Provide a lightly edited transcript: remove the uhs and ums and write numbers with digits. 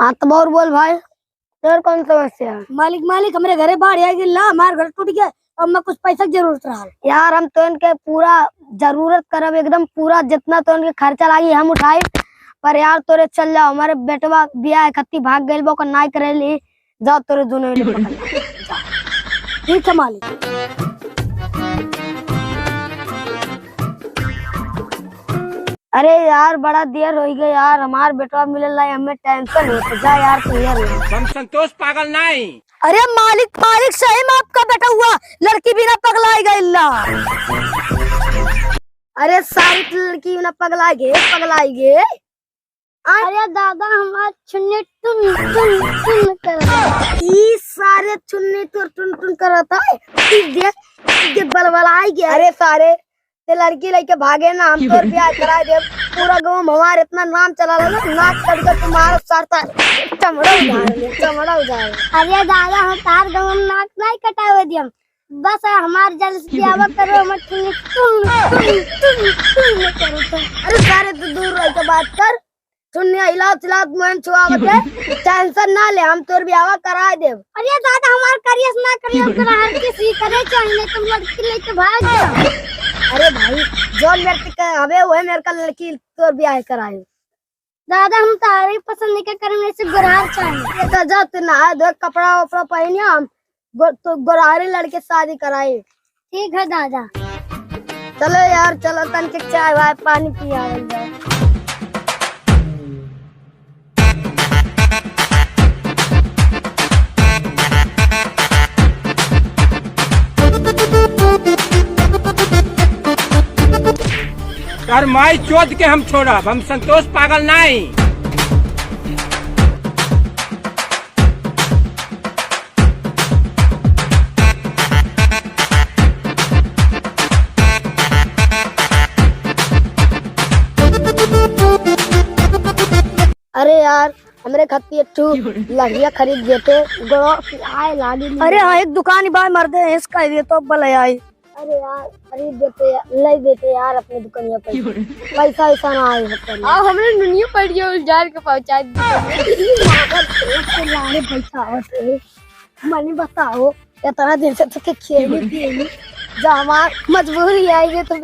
हाँ तो और बोल भाई, तेरे कौन समस्या है? मालिक मालिक हमारे घरे बाढ़ आ गई ला, हमारे घर टूट गया। अब मैं कुछ पैसा की जरूरत रहा। यार हम तो इनके पूरा जरूरत करब, एकदम पूरा जितना तो इनके खर्चा लागी हम उठाई। पर यार तोरे चल जाओ, हमारे बेटवा बिया खत्ती भाग गई बो नाई करेली। जाओ तोरे दोनों ठीक है मालिक। अरे यार बड़ा देर हो गई यार, हमार बेटवा मिले ला, हमें टेंशन हो जा यार क्लियर हो। हम संतोष पागल नहीं। अरे मालिक मालिक सही में आपका बेटा हुआ, लड़की बिना पगलाई गई ला। अरे सारी लड़की ना पगलाई गे। अरे दादा हमारा चुन्नी टुन टुन टुन कर, ई सारे चुन्नी तो टुन टुन करता है। देख बलबलाई गया। अरे सारे ते लड़की लेके भागे ना, हम तो ब्याह करा दे। पूरा गांव हमारे इतना नाम चला रहा ना, नाच करके तुम्हारा सारता चमड़ा उधार। अरे दादा हम तार गाँव में नाक नहीं कटावे दियम, बस हमारे जल से ब्याह करो। मैं टुन टुन टुन टुन करो। अरे सारे तो दूर रह के बात कर। सुनिए हिलात मन छुआवत है, टेंशन ना ले, हम तोर ब्याह करा दे। अरे दादा हमार करियस ना करियो करा, हर किसी करे चाहिए तुम लड़की लेके भाग जा। अरे भाई जो लड़की का हवे वो है मेरे का लड़की तोर ब्याह कराए। दादा हम तारी पसंद नहीं करे, मेरे से गुरार चाहिए। ये जा तू नहा धो कपड़ा वपड़ा पहनिए, हम तो गुरारे लड़के शादी कराए। ठीक है दादा। चलो यार चलो, तन के चाय वाय पानी पिया जाए। कर माई चोद के हम छोड़ब, हम संतोष पागल नहीं। अरे यार हमरे खत्ती लड़िया खरीद देते आए लागी। अरे हाँ एक दुकान बाय मर दे इसका ये तो भले आई। अरे यार खरीद देते ले देते यार अपने दुकानिया पे, पैसा ऐसा ना आए होता। हमने दुनिया पड़ गया उजार के पहुंचा लाने पैसा होते मनी बताओ, इतना दिन से तो खेली पियली, जो हमार मजबूरी आई है तो